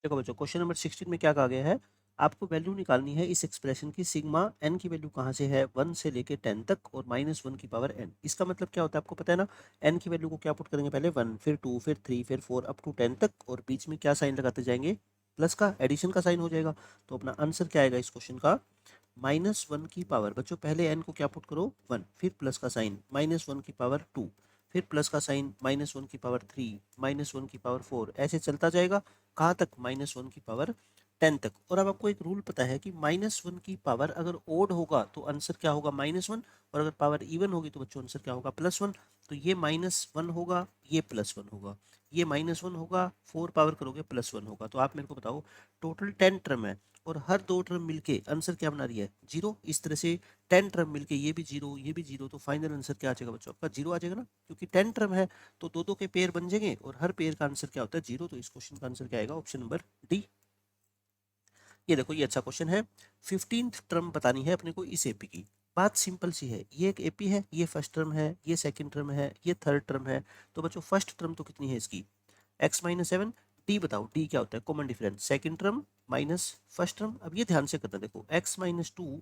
देखो बच्चों, question number 16 में क्या कहा गया है, आपको वैल्यू निकालनी है इस एक्सप्रेशन की सिग्मा एन की वैल्यू कहाँ से है, 1 से लेके 10 तक और -1 की पावर एन। इसका मतलब क्या होता है आपको पता है ना। एन की वैल्यू को क्या पुट करेंगे, पहले 1 फिर 2 फिर 3 फिर 4 अप टू 10 तक, और बीच में क्या साइन लगाते जाएंगे, प्लस का, एडिशन का साइन हो जाएगा। तो अपना आंसर क्या आएगा इस क्वेश्चन का, -1 की पावर, बच्चों पहले एन को क्या पुट करो 1, फिर प्लस का साइन, -1 की पावर 2, फिर प्लस का साइन, -1 की पावर 3, -1 की पावर 4, ऐसे चलता जाएगा कहाँ तक, -1 की पावर 10 तक। और अब आपको एक रूल पता है कि -1 की पावर अगर ओड होगा तो आंसर क्या होगा, -1, और अगर पावर इवन होगी तो बच्चों आंसर क्या होगा, +1। तो ये -1 होगा, ये +1 होगा, ये -1 होगा, 4 पावर करोगे +1 होगा। तो आप मेरे को बताओ, टोटल 10 टर्म है और हर 2 टर्म मिलके आंसर क्या बना रही है, 0। इस तरह से 10 टर्म मिलके ये भी 0 ये भी 0, तो फाइनल आंसर क्या आ जाएगा बच्चों, आपका 0 आ जाएगा ना, क्योंकि 10 टर्म है तो दो दो के पेयर बन जाएंगे और हर पेयर का आंसर क्या होता है, 0। तो इस क्वेश्चन का आंसर क्या आएगा, ऑप्शन नंबर डी। ये देखो, ये अच्छा क्वेश्चन है। 15th टर्म बतानी है अपने को इस एपी की। बात सिंपल सी है, ये एक एपी है, ये फर्स्ट टर्म है, ये सेकंड टर्म है, ये थर्ड टर्म है। तो बच्चों फर्स्ट टर्म तो कितनी है इसकी, x-7। डी बताओ, डी क्या होता है, common difference, second term minus first term. अब ये ध्यान से करना, देखो x-2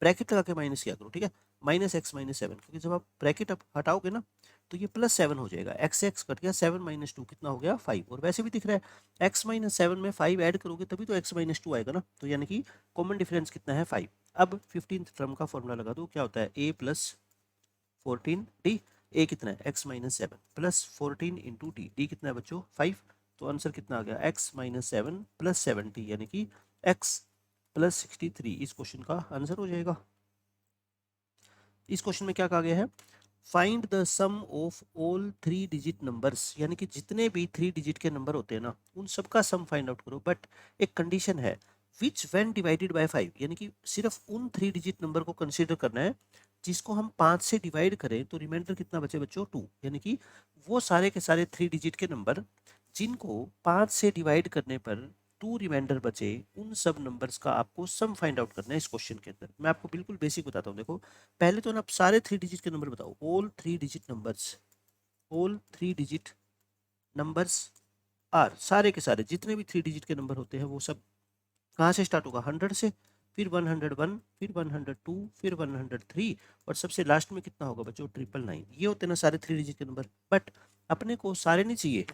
ब्रैकेट लगा के माइनस किया करो, ठीक है, -x-7, क्योंकि जब आप ब्रैकेट अब हटाओगे ना तो ये +7 हो जाएगा, x से x कट गया, 7 - 2 कितना हो गया, 5। और वैसे भी दिख रहा है x-7 में 5 ऐड करोगे तभी तो x-2 आएगा ना, तो यानी कि कॉमन डिफरेंस कितना है, 5। अब 15th टर्म का फॉर्मूला लगा दो, क्या होता है, a + 14 डी। ए कितना है, x-7 + 14 इंटू डी, डी कितना है बच्चों, 5। तो आंसर कितना आ गया, x-7 + 70, यानी कि x + 63 इस क्वेश्चन का आंसर हो जाएगा। इस क्वेश्चन में क्या कहा गया है, find the sum of all 3 digit numbers, यानी कि जितने भी 3 डिजिट के नंबर होते हैं ना उन सबका सम फाइंड आउट करो, बट एक कंडीशन है, विच व्हेन डिवाइडेड बाय 5, यानी कि सिर्फ उन 3 डिजिट नंबर को कंसीडर करना है जिसको हम 5 से डिवाइड करें तो रिमाइंडर कितना बचे बच्चों, 2। यानी कि वो सारे के सारे 3 डिजिट के नंबर जिनको 5 से डिवाइड करने पर 2 रिमाइंडर बचे, उन सब नंबर्स का आपको सम फाइंड आउट करना है इस क्वेश्चन के अंदर। मैं आपको बिल्कुल बेसिक बताता हूँ, देखो पहले तो ना आप सारे 3 डिजिट के नंबर बताओ, all 3 digit numbers, all 3 digit numbers are, सारे के सारे जितने भी 3 डिजिट के नंबर होते हैं वो सब कहाँ से स्टार्ट होगा, 100 से, फिर 101, फिर 102, फिर 103, और सबसे लास्ट में कितना होगा बच्चों, 999। ये होते हैं ना सारे 3 डिजिट के नंबर। बट अपने को सारे नहीं चाहिए,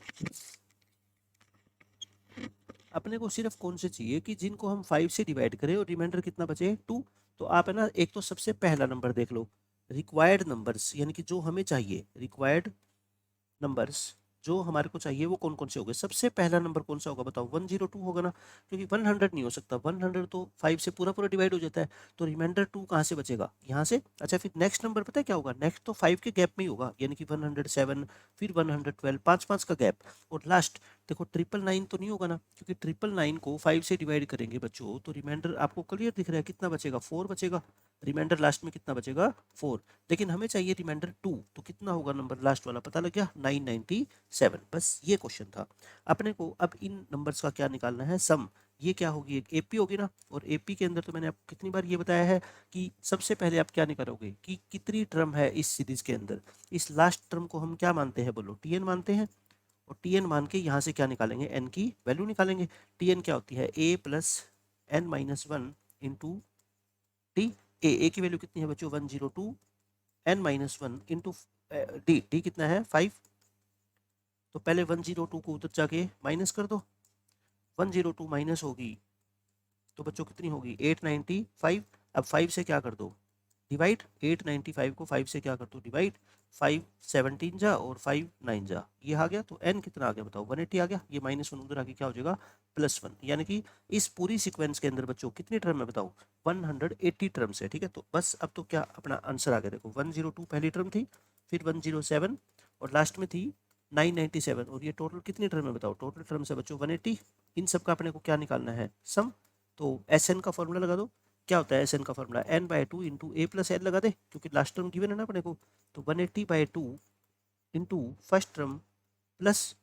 अपने को सिर्फ कौन से चाहिए कि जिनको हम 5 से डिवाइड करें और रिमाइंडर कितना बचे, 2। तो आप है ना, एक तो सबसे पहला नंबर देख लो, रिक्वायर्ड नंबर्स, यानी कि जो हमें चाहिए रिक्वायर्ड नंबर्स, जो हमारे को चाहिए वो कौन कौन से हो गए। सबसे पहला नंबर कौन सा होगा बताओ, 102 होगा ना, क्योंकि 100 नहीं हो सकता, 100 तो 5 से पूरा पूरा डिवाइड हो जाता है। तो रिमाइंडर 2 कहाँ से बचेगा, यहाँ से। अच्छा फिर नेक्स्ट नंबर पता है क्या होगा, नेक्स्ट तो 5 के गैप में ही होगा, यानी कि 107, फिर 112, 5 का गैप, और लास्ट देखो 999 तो नहीं होगा ना, क्योंकि 999 को 5 से डिवाइड करेंगे बच्चों तो रिमाइंडर आपको क्लियर दिख रहा है कितना बचेगा, 4 बचेगा। रिमाइंडर लास्ट में कितना बचेगा, 4। लेकिन हमें चाहिए रिमाइंडर 2, तो कितना होगा नंबर लास्ट वाला, पता लग गया, 997। बस ये क्वेश्चन था अपने को। अब इन नंबर्स का क्या निकालना है, सम। ये क्या होगी, एक एपी होगी ना, और एपी के अंदर तो मैंने आपको कितनी बार ये बताया है कि सबसे पहले आप क्या निकालोगे कि कितनी टर्म है इस सीरीज के अंदर। इस लास्ट टर्म को हम क्या मानते हैं, बोलो, टीएन मानते हैं। और टीएन मान के यहाँ से क्या निकालेंगे, एन की वैल्यू निकालेंगे। टीएन क्या होती है, ए प्लस n-1 इंटू टी। ए की वैल्यू कितनी है बच्चों, 102, n-1 इंटू डी, डी कितना है, 5। तो पहले 102 को उधर जाके माइनस कर दो, 102 माइनस होगी तो बच्चों कितनी होगी, 895। अब 5 से क्या कर दो, डिवाइड, 895 को 5 से क्या कर दो, डिवाइड, 5 17 जा और 5 9 जा, ये आ गया। तो n कितना आ गया बताओ, 180 आ गया। ये -1 उधर आके क्या हो जाएगा, +1। यानी कि इस पूरी सीक्वेंस के अंदर बच्चों कितनी टर्म है बताओ, 180 टर्म्स है, ठीक है। तो बस अब तो क्या अपना आंसर आ गया, देखो 102 पहली टर्म थी, फिर 107, और लास्ट में थी 997, और ये टोटल कितनी टर्म है बताओ, टोटल टर्म है बच्चों 180। इन सब का अपने को क्या निकालना है, सम। तो एस एन का फॉर्मूला लगा दो, क्या होता है एस एन का फॉर्मूला, n/2 इंटू ए प्लस एन लगा दे, क्योंकि लास्ट टर्म गिवन है ना अपने को। तो 180/2 into first term plus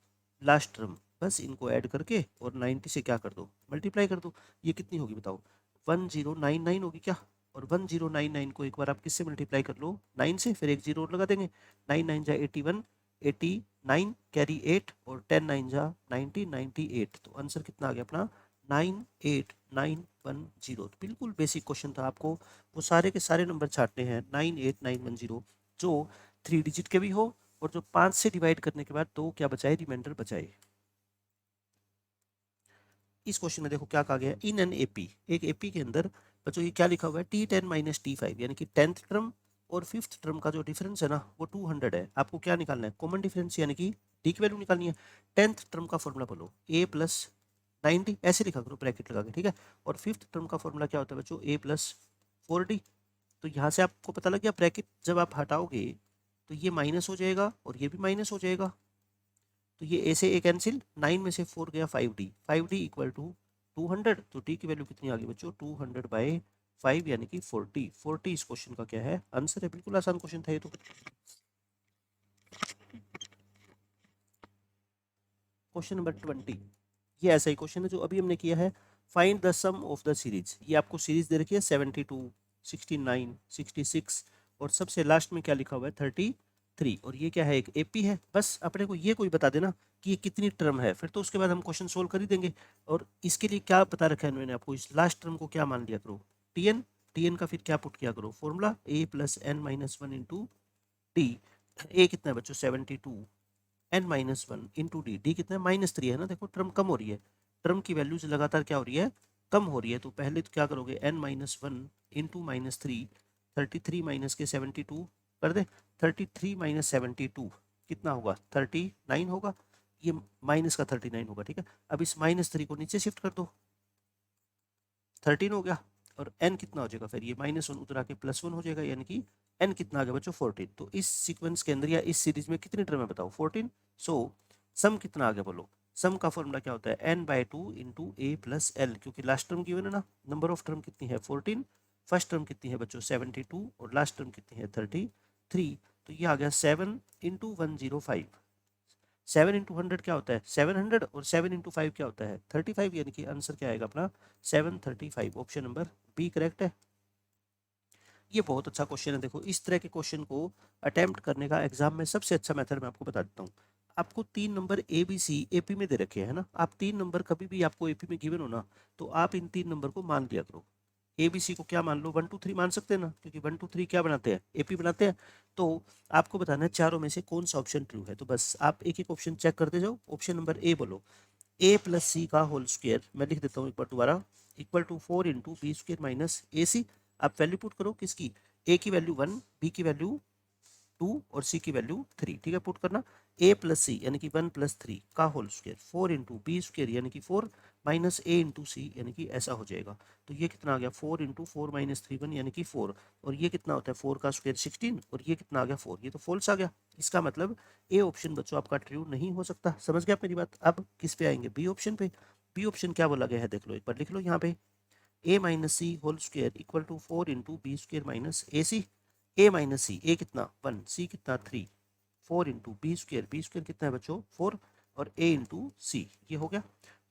last term, बस इनको ऐड करके और 90 से क्या कर दो, मल्टीप्लाई कर दो। ये कितनी होगी बताओ, 1099 होगी क्या। और 1099 को एक बार आप किससे मल्टीप्लाई कर लो, 9 से, फिर एक जीरो और लगा देंगे, 9 9 जा 81, 89 कैरी 8 और 10 9 जा 90 98। तो आंसर कितना आ गया अपना 98910। तो बिल्कुल बेसिक क्वेश्चन था, आपको वो सारे के सारे नंबर छाटने हैं 98910 जो 3 डिजिट के भी हो और जो 5 से डिवाइड करने के बाद तो क्या बचाए, रिमाइंडर बचाए। इस क्वेश्चन में देखो क्या कहा गया है, इन एन एपी, एक एपी के अंदर बच्चों ये क्या लिखा हुआ है T10 माइनस T5, यानी कि 10th टर्म और 5th टर्म का जो डिफरेंस है ना वो 200 है। आपको क्या निकालना है, कॉमन डिफरेंस यानी कि डी की वैल्यू निकालनी है। 10th टर्म का फॉर्मूला बोलो a प्लस 90, ऐसे लिखा करो ब्रैकेट लगा के, ठीक है। और 5th टर्म का फॉर्मूला क्या होता है बच्चों, a प्लस 4d। तो यहाँ से आपको पता लग गया, ब्रैकेट जब आप हटाओगे तो ये माइनस हो जाएगा और ये भी माइनस हो जाएगा। तो ये ए से ए कैंसिल, 9 में से 4 गया 5d, 5d इक्वल टू 200। तो डी की वैल्यू कितनी आ गई बच्चों, 200/5 यानी कि 40। 40 इस क्वेश्चन का क्या है, आंसर है। बिल्कुल आसान क्वेश्चन था ये तो। क्वेश्चन नंबर 20, ये ऐसा ही क्वेश्चन है जो अभी हमने किया है। Find the sum of the series. ये आपको सीरीज दे रखी है 72, 69, 66 और सबसे लास्ट में क्या लिखा हुआ है 33। और ये क्या है, एक एपी है। बस अपने को ये कोई बता देना कि ये कितनी टर्म है, फिर तो उसके बाद हम क्वेश्चन सोल्व कर ही देंगे। और इसके लिए क्या बता रखा है मैंने आपको, इस लास्ट टर्म को क्या मान लिया करो, टीएन। टीएन का फिर क्या पुट किया करो, formula A plus N minus one into T. A कितना है बच्चों 72, N minus one into D, D कितना है -3 है ना। देखो टर्म कम हो रही है, टर्म की वैल्यूज लगातार क्या हो रही है, कम हो रही है। तो पहले तो क्या करोगे, n minus one into -3, 33 minus के 72 कर दे। 33 माइनस 72 कितना होगा, 39 होगा। ये माइनस का 39 होगा, ठीक है। अब इस -3 को नीचे शिफ्ट कर दो, 13 हो गया। और n कितना हो जाएगा, फिर ये -1 उधर आके +1 हो जाएगा, यानी कि n कितना आ गया बच्चों 14। तो इस सीक्वेंस के अंदर या इस सीरीज में कितनी टर्म है बताओ, 14। सो सम कितना आ गया बोलो, सम का फॉर्मूला क्या होता है n/2 इंटू ए प्लस एल, क्योंकि लास्ट टर्म गिवन है ना। नंबर ऑफ टर्म कितनी है 14, फर्स्ट टर्म कितनी है बच्चों 72 और लास्ट टर्म कितनी है 33। तो ये आ गया 7 इंटू 105। 7 इंटू 100 क्या होता है 700 और 7 इंटू 5 क्या होता है 35, यानी कि आंसर क्या आएगा अपना 735। ऑप्शन नंबर बी करेक्ट है। ये बहुत अच्छा क्वेश्चन है। देखो इस तरह के क्वेश्चन को अटेम्प्ट करने का एग्जाम में सबसे अच्छा मेथड मैं आपको बता देता हूँ। आपको 3 number A B C AP में दे रखे हैं ना, आप 3 नंबर कभी भी आपको एपी में गिवन हो ना, तो आप इन 3 नंबर को मान लिया करो। ए बी सी को क्या मान लो, 1 2 3 मान सकते हैं ना, क्योंकि 1 2 3 क्या बनाते हैं, एपी बनाते हैं। तो आपको बताना है चारों में से कौन सा ऑप्शन ट्रू है। तो बस आप एक एक ऑप्शन चेक करते जाओ। ऑप्शन नंबर ए बोलो, ए प्लस सी का होल स्क्वायर, मैं लिख देता हूँ एक बार दोबारा, equal to 4 into B square minus A C. आप वैल्यू पुट करो किसकी, ए की वैल्यू 1, बी की वैल्यू 2 और सी की वैल्यू 3, ठीक है। पुट करना ए प्लस सी यानी कि 1 प्लस 3 का whole square, 4 into B square यानी कि 4 माइनस ए इंटू सी यानी कि ऐसा हो जाएगा। तो ये कितना आ गया 4 इंटू 4 माइनस 3 1 यानी कि 4। और ये कितना होता है 4 का स्क्वायर 16 और ये कितना आ गया 4, ये तो फॉल्स आ गया। इसका मतलब ए ऑप्शन बच्चों आपका ट्रू नहीं हो सकता। समझ गया आप मेरी बात। अब किस पे आएंगे, बी ऑप्शन पे। बी ऑप्शन क्या बोला गया है देख लो एक बार, लिख लो यहाँ पे, A minus C whole square equal to 4 into B square minus A C. A minus C, A कितना 1, सी कितना 3, 4 इंटू बी स्क्वायर कितना है बच्चों 4 और ए इंटू सी, ये हो गया।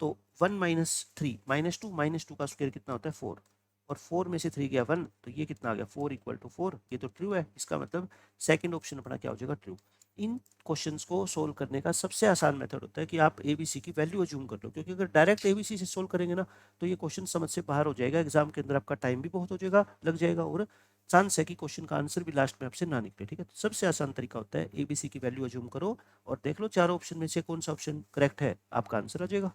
तो 1 माइनस 3 -2 का स्क्वायर कितना होता है 4 और 4 में से 3 गया 1, तो ये कितना आ गया 4 इक्वल टू 4, ये तो ट्रू है। इसका मतलब सेकंड ऑप्शन अपना क्या हो जाएगा ट्रू। इन क्वेश्चंस को सोल्व करने का सबसे आसान मेथड होता है कि आप एबीसी की वैल्यू अज्यूम कर लो, क्योंकि अगर डायरेक्ट एबीसी से सोल्व करेंगे ना तो ये क्वेश्चन समझ से बाहर हो जाएगा। एग्जाम के अंदर आपका टाइम भी बहुत हो जाएगा, लग जाएगा, और चांस है कि क्वेश्चन का आंसर भी लास्ट में आपसे ना निकले, ठीक है। तो सबसे आसान तरीका होता है एबीसी की वैल्यू अज्यूम करो और देख लो चारों ऑप्शन में से कौन सा ऑप्शन करेक्ट है, आपका आंसर आ जाएगा।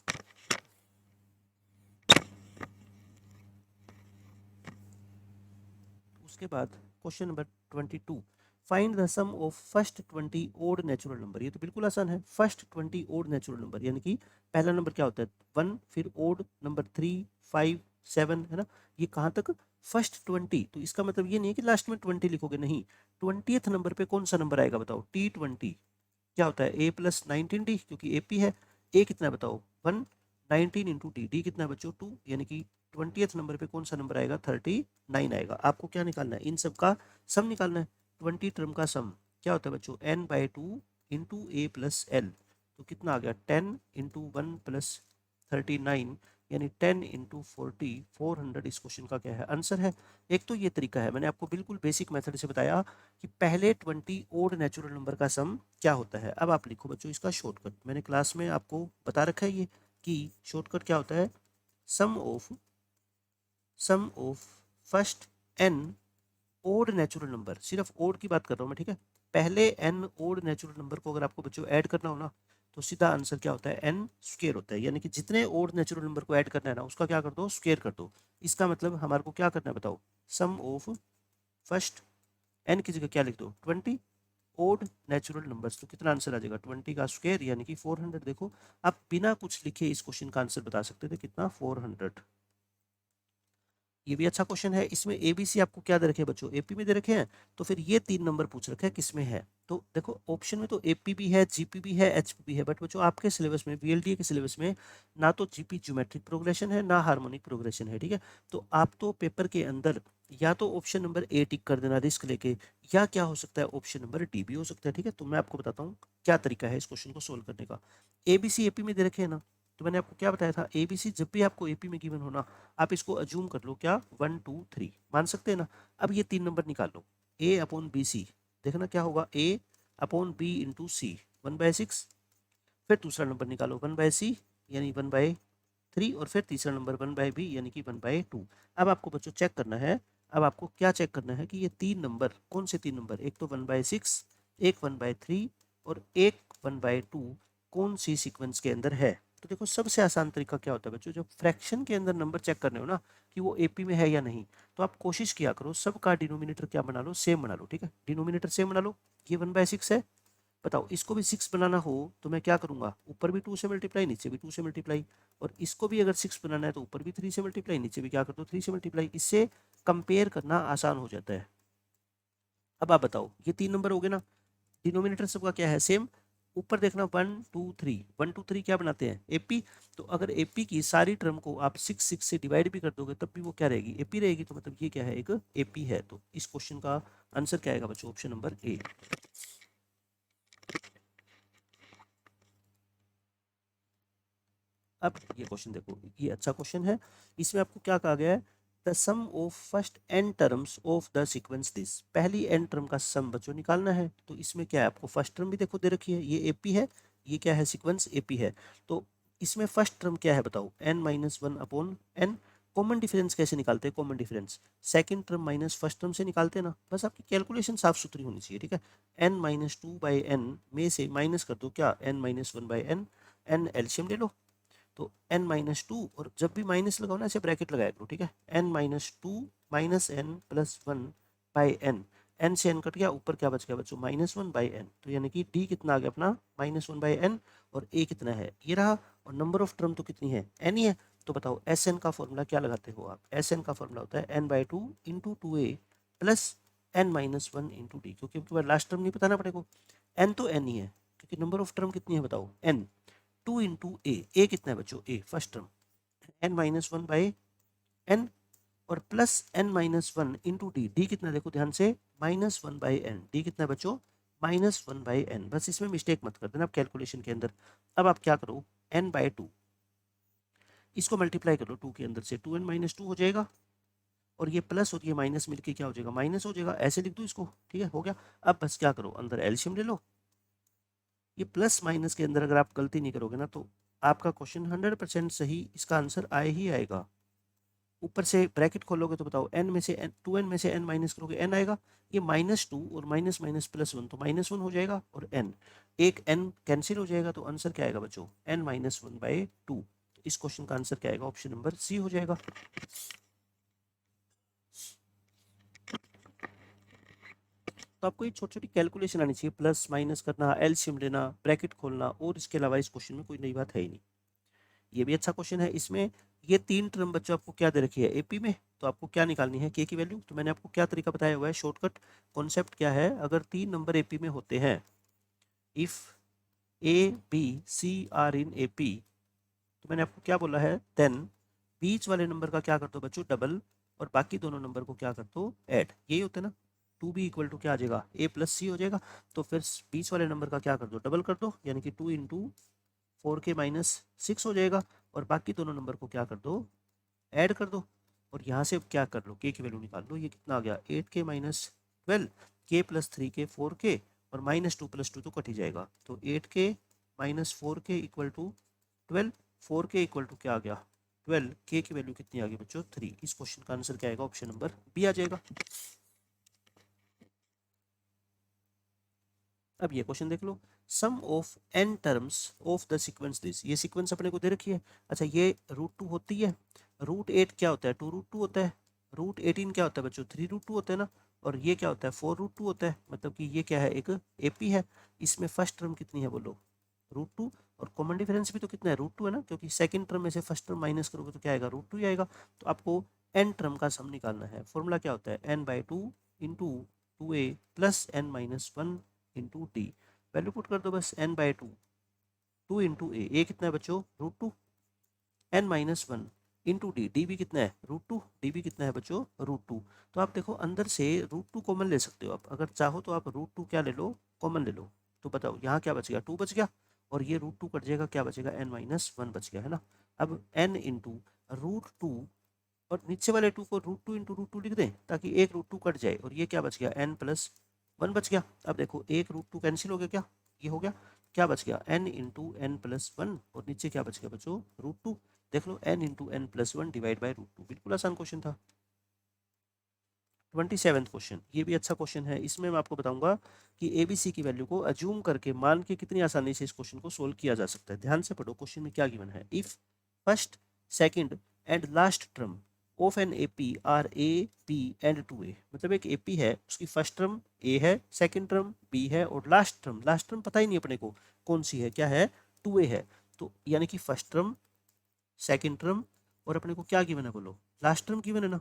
उसके बाद question number 22, find the sum of first 20 odd natural number. ये तो बिल्कुल आसान है, फर्स्ट 20 ओड नेचुरल नंबर, यानी कि पहला नंबर क्या होता है 1, फिर ओड नंबर 3 5 7, है ना। ये कहाँ तक, फर्स्ट 20। तो इसका मतलब ये नहीं है कि लास्ट में 20 लिखोगे, नहीं। 20th नंबर पे कौन सा नंबर आएगा बताओ, T20। क्या होता है a प्लस 19d, क्योंकि AP है। a कितना है बताओ 1, 19 इंटू डी, डी कितना है बच्चों 2, यानी कि 20th नंबर पे कौन सा नंबर आएगा 39 आएगा। आपको क्या निकालना है, इन सब का सम निकालना है। 20 टर्म का सम क्या होता है बच्चों n/2 इंटू ए प्लस एल। तो कितना आ गया 10 इंटू 1 प्लस 39 यानी 10 इंटू 40 400 इस क्वेश्चन का क्या है आंसर है। एक तो ये तरीका है, मैंने आपको बिल्कुल बेसिक मेथड से बताया कि पहले 20 ओड नेचुरल नंबर का सम क्या होता है। अब आप लिखो बच्चों इसका शॉर्टकट, मैंने क्लास में आपको बता रखा है ये कि शॉर्टकट क्या होता है, sum of first n odd natural number, सिर्फ ओड की बात कर रहा हूँ मैं, ठीक है। पहले n ओड नेचुरल नंबर को अगर आपको बच्चों ऐड करना हो ना, तो सीधा आंसर क्या होता है, n स्क्वायर होता है। यानी कि जितने ओड नेचुरल नंबर को ऐड करना है ना, उसका क्या कर दो, स्क्वायर कर दो। इसका मतलब हमारे को क्या करना है बताओ, सम ऑफ फर्स्ट n की जगह क्या लिख दो, 20 ओड नेचुरल नंबर्स। तो कितना आंसर आ जाएगा, 20 का स्क्वायर यानी कि 400। देखो आप बिना कुछ लिखे इस क्वेश्चन का आंसर बता सकते थे, कितना, 400। ये भी अच्छा क्वेश्चन है। इसमें एबीसी आपको क्या दे रखे हैं बच्चों, एपी में दे रखे हैं, तो फिर ये 3 नंबर पूछ रखे हैं किस में है। तो देखो ऑप्शन में तो एपी भी है, जीपी भी है, एचपी भी है, बट बच्चों आपके सिलेबस में, बीएलडीए के सिलेबस में ना तो जीपी ज्योमेट्रिक प्रोग्रेशन है, ना हार्मोनिक प्रोग्रेशन है, ठीक है। तो आप तो पेपर के अंदर या तो ऑप्शन नंबर ए टिक कर देना रिस्क लेके, या क्या हो सकता है, ऑप्शन नंबर डी भी हो सकता है, ठीक है। तो मैं आपको बताता हूँ क्या तरीका है इस क्वेश्चन को सोल्व करने का। एबीसी एपी में दे रखे हैं ना, तो मैंने आपको क्या बताया था, एबीसी जब भी आपको एपी में गिवन होना, आप इसको अज्यूम कर लो, क्या, 1 2 3 मान सकते हैं ना। अब ये 3 नंबर निकाल लो, ए अपॉन बी सी, देखना क्या होगा, ए अपॉन बी इंटू सी, 1/6। फिर दूसरा नंबर निकालो 1/c यानी 1/3, और फिर तीसरा नंबर 1/b यानी कि 1/2। अब आपको बच्चों चेक करना है, अब आपको क्या चेक करना है कि ये 3 नंबर कौन से 3 नंबर, एक तो 1/6, एक 1/3 और एक 1/2 कौन सी सीक्वेंस के अंदर है। तो देखो सबसे आसान तरीका क्या होता है बच्चों, जब फ्रैक्शन के अंदर नंबर चेक करने हो ना कि वो एपी में है या नहीं, तो आप कोशिश किया करो सबका डिनोमिनेटर क्या बना लो, सेम बना लो, ठीक है। डिनोमिनेटर सेम बना लो, ये 1/6 है, बताओ इसको भी 6 बनाना हो तो मैं क्या करूंगा, ऊपर भी 2 से मल्टीप्लाई, नीचे भी 2 से मल्टीप्लाई, और इसको भी अगर 6 बनाना है तो ऊपर भी 3 से मल्टीप्लाई, नीचे भी क्या कर दो, 3 से मल्टीप्लाई। इससे कंपेयर करना आसान हो जाता है। अब आप बताओ ये 3 नंबर हो गए ना, डिनोमिनेटर सबका क्या है, सेम। ऊपर देखना 1 2 3, 1 2 3 क्या बनाते हैं, एपी। तो अगर एपी की सारी टर्म को आप 6 से डिवाइड भी कर दोगे तब भी वो क्या रहेगी, एपी रहेगी। तो मतलब ये क्या है, एक एपी है। तो इस क्वेश्चन का आंसर क्या आएगा बच्चों, ऑप्शन नंबर ए। अब ये क्वेश्चन देखो, ये अच्छा क्वेश्चन है। इसमें आपको क्या कहा गया है, the sum of first n terms of the sequence this, पहली n टर्म का सम बच्चों निकालना है। तो इसमें क्या है, आपको फर्स्ट टर्म भी देखो दे रखी है, ये एपी है, ये क्या है, सीक्वेंस एपी है। तो इसमें फर्स्ट टर्म क्या है बताओ, n-1 upon n। Common difference कैसे निकालते हैं, common difference second term minus first term से निकालते हैं ना, बस आपकी कैलकुलेशन साफ सुथरी होनी चाहिए, ठीक है। n-2/n में से माइनस कर दो क्या, n-1/n, n एलसीएम ले लो, तो n-2, और जब भी माइनस लगाओ ना ऐसे ब्रैकेट लगाया करो, ठीक है। n-2 minus n plus 1/n, n से n कट गया, ऊपर क्या बच गया बच्चों, -1/n। तो यानी कि d कितना आ गया अपना, -1/n, और a कितना है, ये रहा। और नंबर ऑफ टर्म तो कितनी है, n ही है। तो बताओ Sn का फॉर्मूला क्या लगाते हो आप, Sn का फॉर्मूला होता है n/2 into 2a plus n-1 into D, क्योंकि आपके लास्ट टर्म नहीं बताना पड़ेगा, n तो n ही है, क्योंकि नंबर ऑफ टर्म कितनी है बताओ, n। 2 इंटू ए कितना है बच्चों, ए फर्स्ट टर्म, n-1/n, और plus n-1 into D, D कितना देखो ध्यान से, -1/n, डी कितना है बच्चों, -1/n। बस इसमें मिस्टेक मत कर देना आप कैलकुलेशन के अंदर। अब आप क्या करो, n/2 इसको मल्टीप्लाई कर लो 2 के अंदर से, 2n-2 हो जाएगा, और ये प्लस और ये माइनस मिलके क्या हो जाएगा, माइनस हो जाएगा, ऐसे लिख दो इसको, ठीक है, हो गया। अब बस क्या करो, अंदर एलसीएम ले लो, ये प्लस माइनस के अंदर अगर आप गलती नहीं करोगे ना, तो आपका क्वेश्चन 100% सही, इसका आंसर आए ही आएगा। ऊपर से ब्रैकेट खोलोगे तो बताओ, n में से n, 2n में से n माइनस करोगे n आएगा, ये -2 और माइनस माइनस +1 तो -1 हो जाएगा, और n, एक n कैंसिल हो जाएगा, तो आंसर क्या आएगा बच्चों, n-1/2। इस क्वेश्चन का आंसर क्या आएगा, ऑप्शन नंबर सी हो जाएगा। तो आपको ये छोटी छोटी कैलकुलेशन आनी चाहिए, प्लस माइनस करना, एलसीएम लेना, ब्रैकेट खोलना, और इसके अलावा इस क्वेश्चन में कोई नई बात है ही नहीं। ये भी अच्छा क्वेश्चन है। इसमें ये 3 टर्म बच्चों आपको क्या दे रखी है, एपी में, तो आपको क्या निकालनी है, के की वैल्यू। तो मैंने आपको क्या तरीका बताया हुआ है, शॉर्टकट कॉन्सेप्ट क्या है, अगर 3 नंबर एपी में होते हैं, if A B C are in AP, तो मैंने आपको क्या बोला है, देन बीच वाले नंबर का क्या कर दो बच्चों, डबल, और बाकी दोनों नंबर को क्या कर दो, ऐड। यही होता है ना, 2b इक्वल टू क्या आ जाएगा, a प्लस सी हो जाएगा। तो फिर बीच वाले नंबर का क्या कर दो, डबल कर दो, यानी कि 2 इंटू 4 के -6 हो जाएगा, और बाकी दोनों नंबर को क्या कर दो, ऐड कर दो, और यहाँ से क्या कर लो, के की वैल्यू निकाल लो। ये कितना आ गया, 8k माइनस 12, के प्लस 3k 4k, और माइनस 2 प्लस 2 तो कट ही जाएगा, तो 8k minus 4k equal to 12, 4k equal to क्या आ गया 12, k की वैल्यू कितनी आ गई बच्चों 3। इस क्वेश्चन का आंसर क्या आएगा, ऑप्शन नंबर बी आ जाएगा। अब ये क्वेश्चन देख लो, sum of n terms of the sequence this, ये सीक्वेंस अपने को दे रखी है। अच्छा ये √2 होती है, √8 क्या होता है, 2√2 होता है, √18 क्या होता है बच्चों, 3√2 होता है ना, और ये क्या होता है 4√2 होता है, मतलब कि ये क्या है, एक एपी है। इसमें फर्स्ट टर्म कितनी है बोलो, √2, और कॉमन डिफरेंस भी तो कितना है, √2 है ना, क्योंकि सेकंड टर्म में से फर्स्ट टर्म माइनस करोगे तो क्या आएगा, √2 ही आएगा। तो आपको n टर्म का सम निकालना है। फॉर्मूला क्या होता है, n/2 into 2a plus n-1 into D. Value put कर दो बस, n/2, 2 इंटू ए कितना है बच्चों √2, n-1 इंटू डी, डी भी कितना है √2, डी भी कितना है बच्चों √2। तो आप देखो अंदर से √2 कॉमन ले सकते हो आप, अगर चाहो तो आप √2 क्या ले लो, कॉमन ले लो। तो बताओ यहाँ क्या बच गया, 2 बच गया, और ये √2 कट जाएगा, क्या बचेगा n-1 बच गया है ना। अब n इंटू √2, और नीचे वाले 2 को √2 इंटू √2 लिख दें ताकि एक √2 कट जाए, और ये क्या बच गया n+1 बच गया। अब देखो एक √2 कैंसिल हो गया, क्या ये हो गया, क्या बच गया n इंटू n+1, और नीचे क्या बच गया बच्चों √2। देख लो n into n+1 divide by √2, बिल्कुल आसान क्वेश्चन था। 27वां क्वेश्चन, ये भी अच्छा क्वेश्चन है। इसमें मैं आपको बताऊंगा कि एबीसी की वैल्यू को अज्यूम करके मान के कितनी आसानी से इस क्वेश्चन को सोल्व किया जा सकता है। ध्यान से पढ़ो, क्वेश्चन में क्या गिवन है, if first second and last term of an AP are A B and 2a, मतलब एक एपी है, उसकी फर्स्ट टर्म ए है, सेकंड टर्म बी है, और लास्ट टर्म पता ही नहीं अपने को कौन सी है, क्या है 2a है। तो यानी कि फर्स्ट टर्म, सेकंड टर्म, और अपने को क्या गिवन है बोलो, लास्ट टर्म गिवन है ना।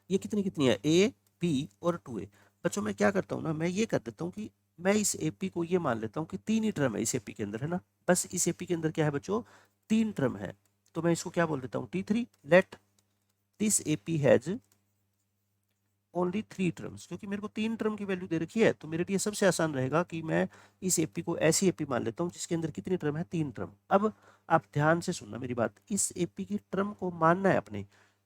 ये कितनी कितनी है, ए बी और 2a। बच्चों मैं क्या करता हूँ ना, मैं ये कर देता हूँ कि मैं इस एपी को ये मान लेता हूँ कि 3 ही टर्म है इस एपी के अंदर, है ना। बस इस एपी के अंदर क्या है बच्चों, 3 टर्म है, तो मैं इसको क्या बोल देता हूँ T3, let this AP has only 3 terms. क्योंकि मेरे को 3 टर्म की वैल्यू दे रखी है, तो मेरे लिए सबसे आसान रहेगा कि मैं इस एपी को ऐसी एपी मान लेता हूँ जिसके अंदर कितनी टर्म है, 3 टर्म। अब आप ध्यान से सुनना मेरी बात, इस एपी की टर्म को मानना है अपने।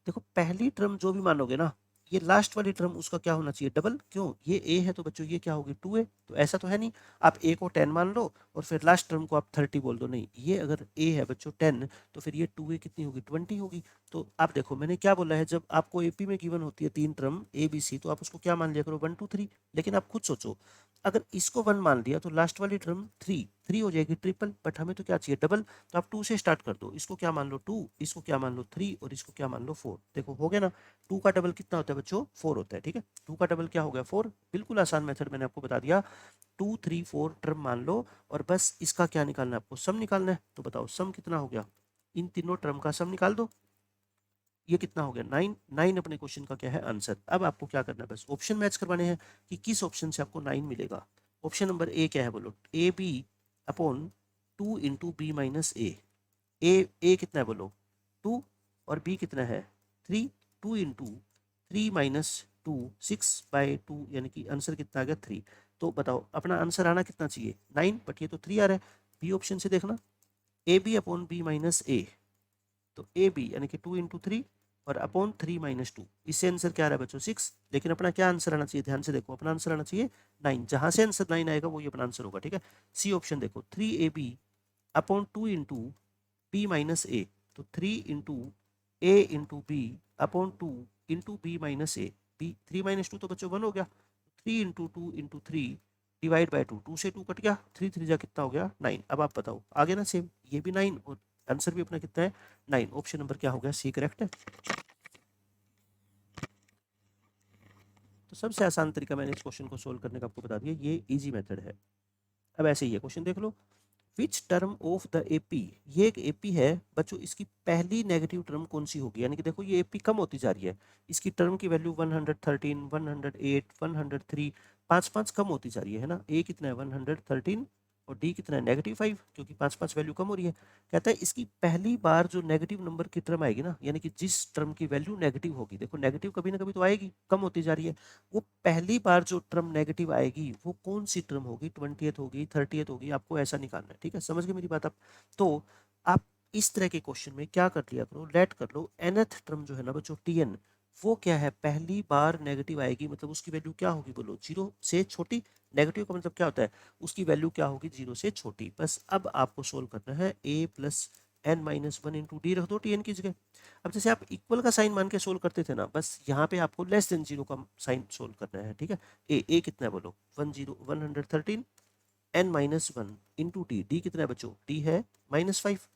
देखो पहली टर्म जो भी मानोगे ना, ये लास्ट वाली टर्म उसका क्या होना चाहिए, डबल। क्यों, ये ए है तो बच्चों ये क्या होगी 2a, तो ऐसा तो है नहीं आप ए को 10 मान लो और फिर लास्ट टर्म को आप 30 बोल दो, नहीं, ये अगर ए है बच्चों 10, तो फिर ये 2a कितनी होगी 20 होगी। तो आप देखो मैंने क्या बोला है, जब आपको एपी में गिवन होती है 3 टर्म ए बी सी, तो आप उसको क्या मान लिया करो 1 2 3। लेकिन आप खुद सोचो, अगर इसको 1 मान लिया तो लास्ट वाली टर्म 3 हो जाएगी ट्रिपल, बट हमें तो क्या चाहिए डबल। तो आप 2 से स्टार्ट कर दो, इसको क्या मान लो 2, इसको क्या मान लो 3, और इसको क्या मान लो 4। देखो हो गया ना, 2 का डबल कितना होता है बच्चों 4 होता है, ठीक है। 2 का डबल क्या हो गया 4, बिल्कुल आसान मेथड मैंने आपको बता दिया। 2 3 4 टर्म मान लो, और बस इसका क्या निकालना है आपको, सम निकालना है। तो बताओ सम कितना हो गया, इन तीनों टर्म का सम निकाल दो, ये कितना हो गया 9। 9 अपने क्वेश्चन का क्या है आंसर। अब आपको क्या करना है, बस ऑप्शन मैच करवाने हैं कि किस ऑप्शन से आपको 9 मिलेगा। ऑप्शन नंबर ए क्या है बोलो, A B upon 2 into B minus A कितना है बोलो 2, और बी कितना है 3, 2 इंटू 3 माइनस 2 6/2, यानी कि आंसर कितना आ गया 3। तो बताओ अपना आंसर आना कितना चाहिए 9, बट ये तो 3 आ रहा है। बी ऑप्शन से देखना, A B upon B minus A, तो ए बी यानी कि 2 इंटू 3 और अपॉन 3 माइनस 2, इससे आंसर क्या आ रहा है बच्चों 6। लेकिन अपना क्या आंसर आना चाहिए, ध्यान से देखो, अपना आंसर आना चाहिए 9, जहां से आंसर 9 आएगा वो ये अपना आंसर होगा, ठीक है। सी ऑप्शन देखो 3ab upon 2 into B minus A, तो 3 into A into B upon 2 into B minus A, B 3 minus 2 तो बच्चों 1 हो गया, 3 इंटू 2 इंटू 3 डिवाइड बाई 2, 2 से 2 कट गया, 3 3 जा कितना हो गया 9। अब आप बताओ आगे ना सेम, ये भी 9 और आंसर भी अपना कितना है 9। ऑप्शन नंबर क्या हो गया सी करेक्ट है। तो सबसे आसान तरीका मैंने इस क्वेश्चन को सोल्व करने का आपको बता दिया, ये इजी मेथड है। अब ऐसे ही है क्वेश्चन देख लो, which term of the AP, ये एक एपी है बच्चों, इसकी पहली नेगेटिव टर्म कौन सी होगी, यानी कि देखो ये एपी कम होती जा रही है, इसकी टर्म की वैल्यू 113 108 103, 5 5 कम होती जा रही है ना। ए कितना है 113 और डी कितना है -5, क्योंकि 5 5 वैल्यू कम हो रही है। कहता है इसकी पहली बार जो नेगेटिव नंबर की टर्म आएगी ना, यानी कि जिस टर्म की वैल्यू नेगेटिव होगी, देखो नेगेटिव कभी ना कभी तो आएगी, कम होती जा रही है, वो पहली बार जो टर्म नेगेटिव आएगी वो कौन सी टर्म होगी, 20th होगी 30th होगी, आपको ऐसा निकालना है, ठीक है। समझ गए मेरी बात आप। तो आप इस तरह के क्वेश्चन में क्या कर लिया करो, लेट कर लो nth टर्म जो है ना बच्चों tn, वो क्या है, पहली बार नेगेटिव आएगी, मतलब उसकी वैल्यू क्या होगी बोलो, जीरो से छोटी। नेगेटिव का मतलब क्या होता है, उसकी वैल्यू क्या होगी, जीरो से छोटी। बस अब आपको सोल्व करना है a plus N minus one into d रख दो टी एन की जगह। अब जैसे आप इक्वल का साइन मान के सोल्व करते थे ना, बस यहाँ पे आपको लेस देन जीरो का साइन सोल्व करना है, ठीक है। ए कितना है बोलो, 113 n minus one into D, D कितना है बच्चों, डी है -5।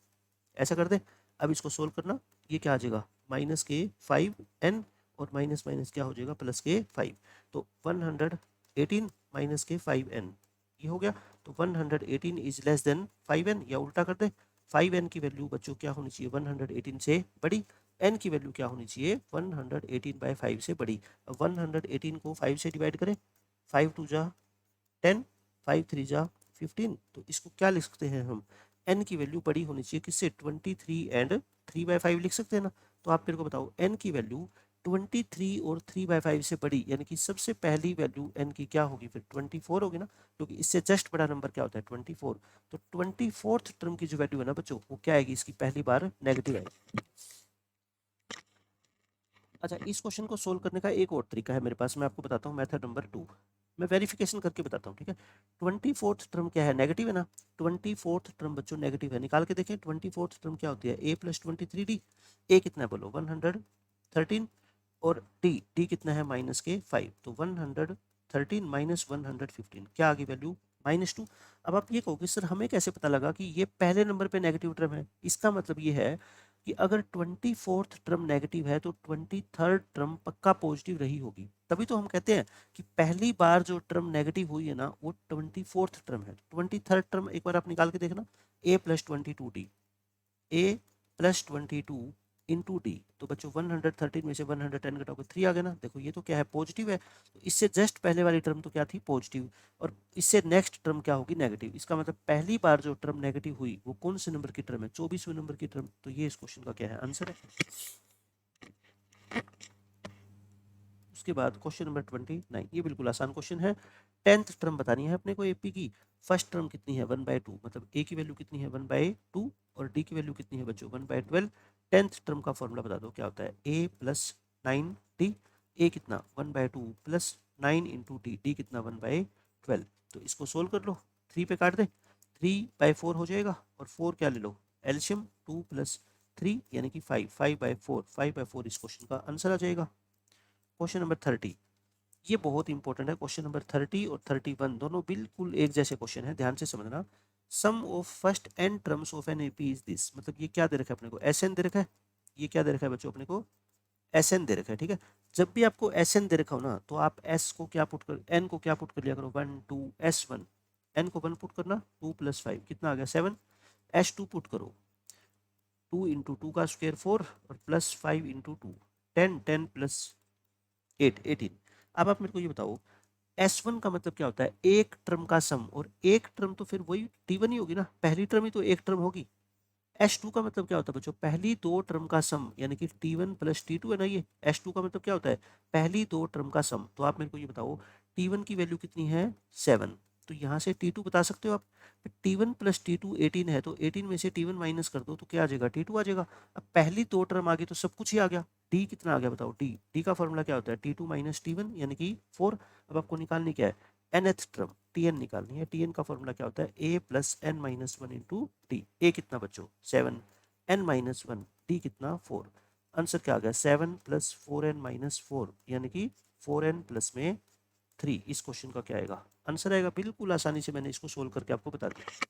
ऐसा कर दे। अब इसको सोल्व करना, ये क्या आ जाएगा, माइनस के 5n और माइनस माइनस क्या हो जाएगा, प्लस के 5। तो 118 माइनस के 5n, ये हो गया। तो 118 इज लेस देन 5n, या उल्टा कर दे, 5n की वैल्यू बच्चों क्या होनी चाहिए, 118 से बड़ी। n की वैल्यू क्या होनी चाहिए, 118/5 से बड़ी। अब 118 को 5 से डिवाइड करें, 5 2 जा 10, 5 3 जा 15। तो इसको क्या लिख सकते हैं हम, n की वैल्यू बड़ी होनी चाहिए किससे, 23 एंड 3/5 लिख सकते हैं ना। तो आप मेरे को बताओ n की वैल्यू 23 और 3/5 से बड़ी, यानी कि सबसे पहली वैल्यू n की क्या होगी, फिर 24 होगी ना, क्योंकि इससे जस्ट बड़ा नंबर क्या होता है, 24। तो 24th टर्म की जो वैल्यू है ना बच्चों, वो क्या आएगी, इसकी पहली बार नेगेटिव आएगी। अच्छा, इस क्वेश्चन को सोल्व करने का एक और तरीका है मेरे पास, मैं आपको बताता हूँ, मेथड नंबर 2। मैं वेरिफिकेशन करके बताता हूँ, ठीक है। 24th टर्म क्या है, नेगेटिव है ना। 24th टर्म बच्चों नेगेटिव है, निकाल के देखें। 24th टर्म क्या होती है, a प्लस 23d। ए कितना है बोलो, 113, और डी कितना है, माइनस के 5। तो 113 माइनस 115, क्या आ गई वैल्यू, -2। अब आप ये कहोगे सर हमें कैसे पता लगा कि ये पहले नंबर पे नेगेटिव टर्म है। इसका मतलब ये है कि अगर 24th टर्म नेगेटिव है तो 23rd टर्म पक्का पॉजिटिव रही होगी। तभी तो हम कहते हैं कि पहली बार जो टर्म नेगेटिव हुई है ना, वो 24th टर्म है। 23rd टर्म एक बार आप निकाल के देखना, a plus 22d, a plus 22 into D. तो बच्चों 113 में से 110 घटाओगे 3 आ गया ना। देखो ये तो क्या है, पॉजिटिव है। तो इससे जस्ट पहले वाली टर्म तो क्या थी, पॉजिटिव, और इससे नेक्स्ट टर्म क्या होगी, नेगेटिव। इसका मतलब पहली बार जो टर्म नेगेटिव हुई वो कौन से नंबर की टर्म है, 24वें नंबर की टर्म। तो ये इस क्वेश्चन का क्या है, आंसर है। उसके बाद क्वेश्चन नंबर 29, ये बिल्कुल आसान क्वेश्चन है। 10th टर्म बतानी है अपने को एपी की। फर्स्ट टर्म कितनी है, 1/2, मतलब ए की वैल्यू कितनी है, 1/2, और डी की वैल्यू कितनी है बच्चों, 1/12। 10th टर्म का फॉर्मूला बता दो क्या होता है, ए प्लस 9d। ए कितना, 1/2 प्लस 9 इंटू डी, डी कितना, 1/12। तो इसको सोल्व कर लो, 3 पे काट दे, 3/4 हो जाएगा, और 4 क्या ले लो, एल्शियम, 2 प्लस 3 यानी कि 5, 5/4, 5/4 इस क्वेश्चन का आंसर आ जाएगा। क्वेश्चन नंबर 30, ये बहुत इंपॉर्टेंट है। क्वेश्चन नंबर 30 और 31 दोनों बिल्कुल एक जैसे क्वेश्चन है, ध्यान से समझना। Sum of first N terms of an AP is this, मतलब ये क्या दे रखा है अपने को, एस एन दे रखा है। ये क्या दे रखा है बच्चों, अपने को एस एन दे रखा है, ठीक है। जब भी आपको एस एन दे रखा हो ना, तो आप एस को क्या पुट कर, एन को क्या पुट कर लिया करो, 1 2 S1। एन को 1 पुट करना, 2 + 5 कितना आ गया, 7। S2 पुट करो, 2 इंटू 2 का स्क्वायर 4, और प्लस 5 इंटू 2 10, 10 प्लस 8 18। अब आप मेरे को ये बताओ, S1 का मतलब क्या होता है, एक टर्म का सम, और एक टर्म तो फिर वही T1 ही होगी ना, पहली टर्म ही तो एक टर्म होगी। S2 का मतलब क्या होता है बच्चों, पहली दो टर्म का सम, यानी कि T1 + T2 है ना ये। S2 का मतलब क्या होता है, पहली दो टर्म का सम। तो आप मेरे को ये बताओ, T1 की वैल्यू कितनी है, 7। तो यहाँ से T2 बता सकते हो आप। T1 + T2 18 है, तो 18 में से T1 माइनस कर दो तो क्या आ जाएगा, T2 आ जाएगा। अब पहली दो टर्म आ गई तो सब कुछ ही आ गया। डी कितना आ गया बताओ, डी का फॉर्मूला क्या होता है, T2 - T1 यानी कि 4। अब आपको निकालनी क्या है, nth टर्म, Tn निकालनी है। Tn का फॉर्मूला क्या होता है, a + n-1 into D. A कितना बच्चों, 7, n-1, डी कितना, 4। आंसर क्या आ गया, 7 + 4n-4, यानी कि 4n प्लस में 3। इस क्वेश्चन का क्या आएगा, आंसर आएगा। बिल्कुल आसानी से मैंने इसको सोल्व करके आपको बता दिया।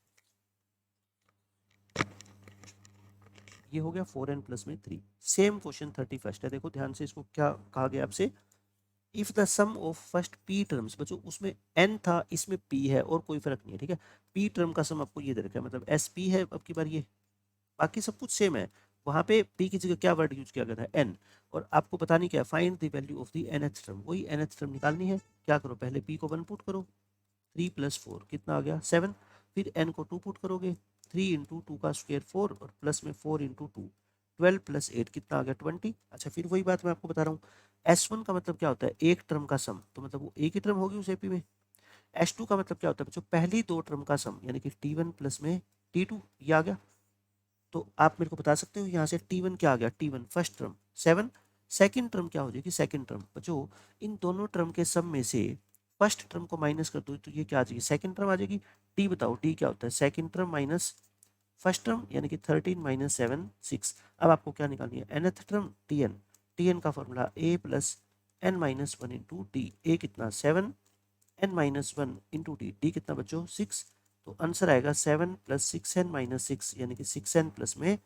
ये हो गया 4n प्लस में 3। सेम क्वेश्चन 31 है, देखो ध्यान से, इसको क्या कहा गया आपसे, if the sum of first p terms, बच्चों उसमें n था, इसमें p है, और कोई फर्क नहीं है, ठीक है। p टर्म का सम आपको ये दे रखा है, मतलब एस पी है। अब की बार ये बाकी सब कुछ सेम है, वहां पे p की जगह क्या वर्ड यूज किया गया था, n। और आपको बतानी क्या है, find the value of the nth term, वही nth टर्म निकालनी है। क्या करो, पहले p को 1 पुट करो, 3 + 4 कितना आ गया, 7। फिर n को 2 पुट करोगे, 3 इंटू 2 का स्क्वायर 4, और प्लस में 4 इंटू 2, 12 + 8 कितना आ गया, 20। अच्छा, फिर वही बात मैं आपको बता रहा हूँ, S1 का मतलब क्या होता है, एक टर्म का सम, तो मतलब वो एक ही टर्म होगी उस एपी में। S2 का मतलब क्या होता है बच्चों, पहली दो टर्म का सम, यानी कि T1 प्लस में T2, ये आ गया। तो आप मेरे को बता सकते हो यहाँ से T1 क्या आ गया, T1 first term 7, second term क्या हो जाएगी, सेकंड टर्म। बच्चों इन दोनों टर्म के सम में से फर्स्ट टर्म को माइनस कर दो तो ये क्या आ जाएगी, सेकंड टर्म आ जाएगी। डी बताओ, डी क्या होता है, second term minus first term, यानी कि 13 माइनस 7 6। अब आपको क्या निकालनी है, nth टर्म Tn, Tn का formula a plus n minus one into D. A कितना 7, n minus one into D, D कितना बच्चों 6। तो आंसर आएगा 7 प्लस 6n माइनस 6, यानी कि 6n प्लस में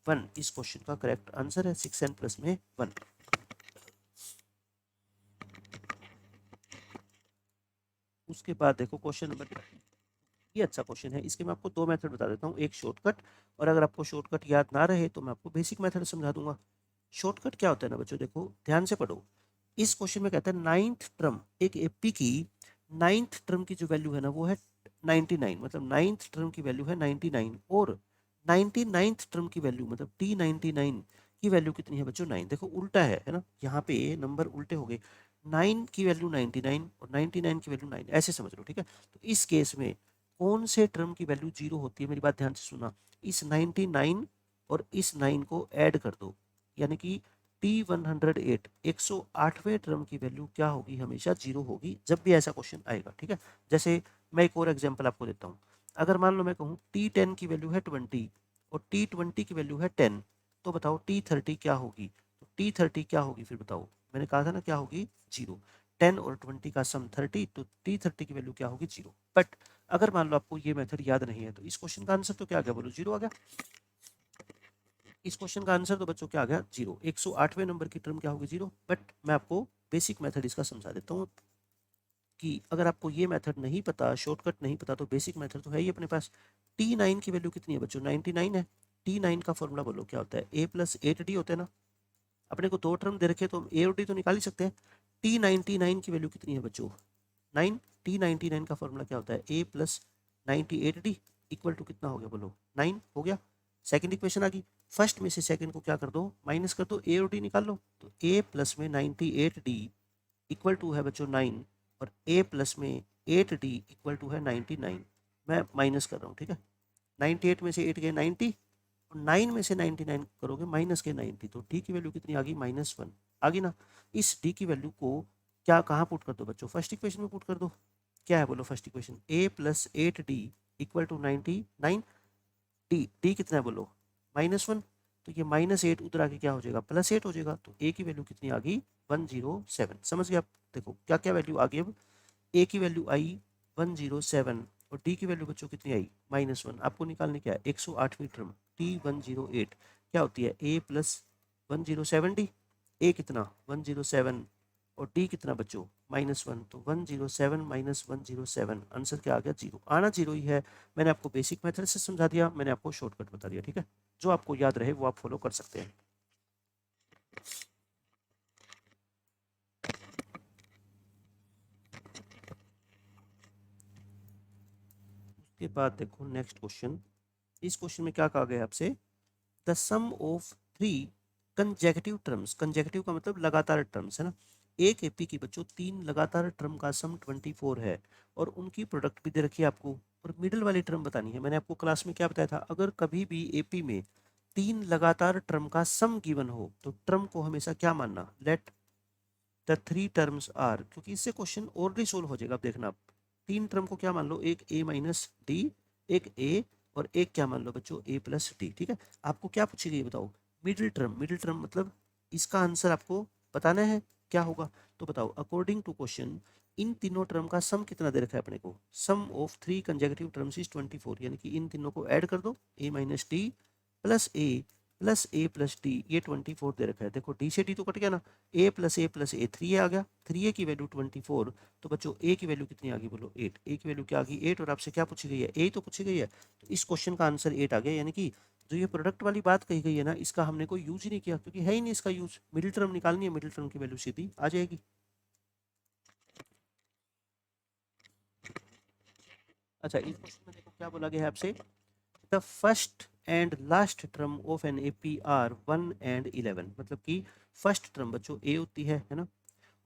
1। इस क्वेश्चन का करेक्ट आंसर है 6n प्लस में 1। उसके बाद देखो क्वेश्चन नंबर, ये अच्छा क्वेश्चन है। इसके मैं आपको दो मेथड बता देता हूँ, एक शॉर्टकट, और अगर आपको शॉर्टकट याद ना रहे तो मैं आपको बेसिक मेथड समझा दूंगा। शॉर्टकट क्या होता है ना बच्चों, देखो ध्यान से पढ़ो। इस क्वेश्चन में कहता है नाइन्थ टर्म, एक एपी की नाइन्थ टर्म की जो वैल्यू है ना वो है 99, मतलब नाइन्थ टर्म की वैल्यू है 99, और 99th टर्म की वैल्यू मतलब T99 की वैल्यू कितनी है बच्चों, 9। देखो उल्टा है ना, यहाँ पे नंबर उल्टे हो गए, 9 की वैल्यू 99 और 99 की वैल्यू 9, ऐसे समझ लो, ठीक है। तो इस केस में कौन से टर्म की वैल्यू 0 होती है, मेरी बात ध्यान से सुना, इस 99 और इस 9 को ऐड कर दो, यानी कि T108 108वें टर्म की वैल्यू क्या होगी, हमेशा 0 होगी जब भी ऐसा क्वेश्चन आएगा, ठीक है। जैसे मैं एक और एग्जांपल आपको देता हूँ, अगर मान लो मैं कहूँ T10 की वैल्यू है 20 और T20 की वैल्यू है 10, तो बताओ T30 क्या होगी, तो T30 क्या होगी फिर बताओ, मैंने कहा था ना क्या होगी, 0। 10 और 20 का सम 30, तो T30 की वैल्यू क्या होगी, 0। बट अगर मान लो आपको ये मेथड याद नहीं है तो इस क्वेश्चन का आंसर तो क्या आ गया, बोलो 0 आ गया। इस क्वेश्चन का आंसर तो बच्चों क्या आ गया, 0। 108वें नंबर की टर्म क्या होगी, 0। बट मैं आपको बेसिक मेथड इसका समझा देता हूँ कि अगर आपको ये मेथड नहीं पता, शॉर्टकट नहीं पता, तो बेसिक मेथड तो है ही अपने पास। T9 की वैल्यू कितनी है बच्चों, 99 है। T9 का फॉर्मूला बोलो क्या होता है, a प्लस 8d होता है ना। अपने को दो टर्म दे रखे तो हम a और d तो निकाल ही सकते हैं। T99 की वैल्यू कितनी है बच्चों, 9। T99 का फॉर्मूला क्या होता है, a plus 98d equal to कितना हो गया, बोलो 9 हो गया। सेकंड इक्वेशन आ गई, फर्स्ट में से सेकंड को क्या कर दो, माइनस कर दो, a और d निकाल लो, तो a प्लस में 98d इक्वल टू है बच्चों 9, और a प्लस में 8d इक्वल टू है 99। मैं माइनस कर रहा हूँ, ठीक है। 98 में से 8 गए 90, और 9 में से 99 करोगे माइनस के 90, तो d की वैल्यू कितनी आ गई, -1 आ गई ना। इस d की वैल्यू को क्या कहाँ पुट कर दो बच्चों, फर्स्ट इक्वेशन में पुट कर दो। क्या है बोलो फर्स्ट इक्वेशन, a प्लस 8d इक्वल टू 99। डी कितना है बोलो, -1। तो ये -8 उधर आके क्या हो जाएगा, +8 हो जाएगा। तो ए की वैल्यू कितनी आ गई, 107। समझ गए आप, देखो क्या क्या वैल्यू आ गई अब, ए की वैल्यू आई 107, और डी की वैल्यू बच्चों कितनी आई, -1। आपको निकालने क्या है, 108वीं टर्म T108 क्या होती है, a प्लस 107d। ए कितना 107, और डी कितना बच्चों -1, तो 107 माइनस 107, आंसर क्या आ गया, 0। आना 0 ही है। मैंने आपको बेसिक मेथड से समझा दिया, मैंने आपको शॉर्टकट बता दिया, ठीक है। जो आपको याद रहे वो आप फॉलो कर सकते हैं। उसके बाद देखो नेक्स्ट क्वेश्चन, इस क्वेश्चन में क्या कहा गया आपसे, the sum of 3 consecutive terms, consecutive का मतलब लगातार टर्म्स है ना, एक एपी की बच्चों 3 लगातार टर्म का सम 24 है, और उनकी प्रोडक्ट भी दे रखी है आपको, और मिडिल वाली टर्म बतानी है। मैंने आपको क्लास में क्या बताया था, अगर कभी भी एपी में 3 लगातार टर्म का सम गिवन हो तो टर्म को हमेशा क्या मानना, लेट द 3 टर्म्स आर, क्योंकि इससे क्वेश्चन ऑलरेडी सोल्व हो जाएगा। अब देखना आप, 3 टर्म को क्या मान लो, एक a माइनस डी, एक a, और एक क्या मान लो बच्चों a प्लस डी, ठीक है। आपको क्या पूछेगा ये बताओ, मिडिल टर्म, मिडिल टर्म मतलब इसका आंसर आपको बताना है क्या होगा। तो बताओ अकॉर्डिंग टू क्वेश्चन इन तीनों टर्म का सम कितना दे रखा है अपने को, सम ऑफ 3 कंजेक्टिव टर्म्स इज 24, यानी कि इन तीनों को ऐड कर दो, a minus D plus a plus D, ये 24 दे रखा है। देखो डी से डी तो कट गया ना, a+a+a 3 आ गया, 3a की वैल्यू 24, तो बच्चों a की वैल्यू कितनी आ गई बोलो 8, a की वैल्यू क्या आ गई 8, और आपसे क्या पूछी गई है, a तो पूछी गई है, तो इस क्वेश्चन का आंसर 8 आ गया। यानी कि जो ये प्रोडक्ट वाली बात कही गई है ना, इसका हमने कोई यूज ही नहीं किया, क्योंकि है ही नहीं इसका यूज। मिडिल टर्म निकालनी है, मिडिल टर्म की वैल्यू सीधी आ जाएगी। अच्छा इस क्वेश्चन में देखो क्या बोला गया है आपसे, the first and last term of an AP are 1 and 11, मतलब कि फर्स्ट टर्म बच्चों ए होती है ना,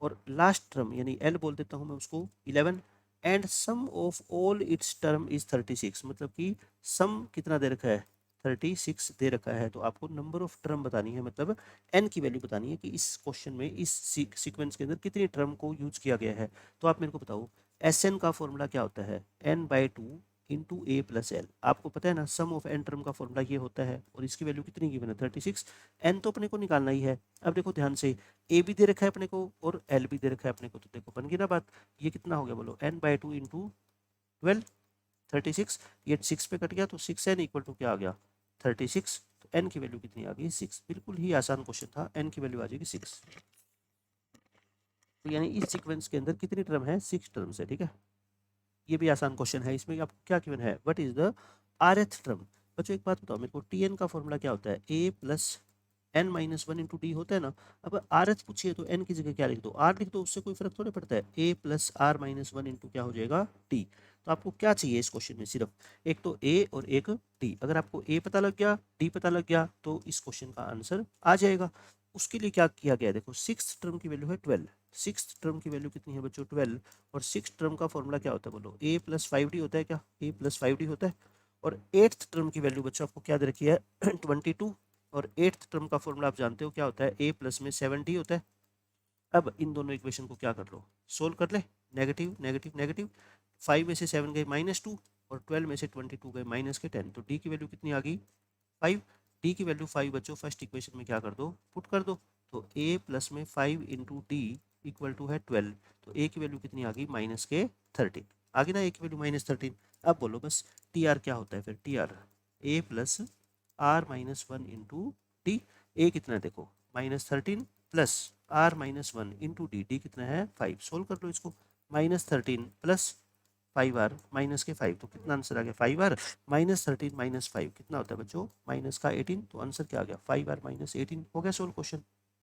और लास्ट टर्म यानी एल बोल देता हूँ मैं उसको 11, and sum of all its term is 36, मतलब कि सम कितना दे रखा है 36 दे रखा है, तो आपको नंबर ऑफ टर्म बतानी है, मतलब n की वैल्यू बतानी है कि इस क्वेश्चन में इस सीक्वेंस के अंदर कितनी टर्म को यूज किया गया है। तो आप मेरे को बताओ Sn का फॉर्मूला क्या होता है, n/2 इंटू ए प्लस एल। आपको पता है ना सम ऑफ n टर्म का फॉर्मूला ये होता है, और इसकी वैल्यू कितनी गिवन है 36। n तो अपने को निकालना ही है। अब देखो ध्यान से, a भी दे रखा है अपने को और l भी दे रखा है अपने को, तो देखो बन गई ना बात। ये कितना हो गया बोलो, n/2 इंटू 12 36, ये 6 पे कट गया तो 6n इक्वल टू क्या आ गया 36। तो n की वैल्यू कितनी आ गई 6। बिल्कुल ही आसान क्वेश्चन था, n की वैल्यू आ जाएगी 6। तो यानी इस सीक्वेंस के अंदर कितनी टर्म है, 6 टर्म्स है, ठीक है। ये भी आसान क्वेश्चन है, इसमें आपको क्या गिवन है, what is the rth term. बच्चों एक बात बताओ मेरे को, tn का फॉर्मूला क्या होता है, a plus n minus 1 into D होता है ना। अब rth पूछिए तो n की जगह क्या लिख दो, r लिख दो, उससे कोई फर्क थोड़ी पड़ता है। a plus r minus 1 into क्या हो जाएगा d। तो आपको क्या चाहिए इस क्वेश्चन में, सिर्फ एक तो a और एक d। अगर आपको a पता लग गया, d पता लग गया, तो इस क्वेश्चन का आंसर आ जाएगा। उसके लिए क्या किया गया है, देखो 6th टर्म की वैल्यू है 12। 6th टर्म की वैल्यू कितनी है बच्चों 12, और 6th टर्म का फॉर्मूला क्या होता है बोलो, a प्लस 5d होता है क्या, a प्लस 5d होता है। और 8th टर्म की वैल्यू बच्चों आपको क्या दे रखी है 22, और 8th टर्म का फॉर्मूला आप जानते हो क्या होता है, a प्लस में 7d होता है। अब इन दोनों इक्वेशन को क्या कर लो, सोल्व कर ले। नेगेटिव नेगेटिव नेगेटिव, 5 में से 7 गए -2, और 12 में से 22 गए -10, तो d की वैल्यू कितनी आ गई 5। डी की वैल्यू 5 बच्चों फर्स्ट इक्वेशन में क्या कर दो, पुट कर दो। तो a प्लस में 5 इंटू डी इक्वल टू है 12। तो a की वैल्यू कितनी आ गई -13 आ गई ना, a की वैल्यू -13। अब बोलो बस टी आर क्या होता है फिर, T R a plus r minus 1 into D. A कितना है देखो -13 plus r minus 1 into D, D कितना है 5। सोल्व कर लो इसको, -13 प्लस 5r माइनस के 5, तो कितना आंसर आ गया 5r -13 -5 कितना होता है बच्चों, माइनस का 18। तो आंसर क्या आ गया 5r -18। हो गया सोल्व क्वेश्चन।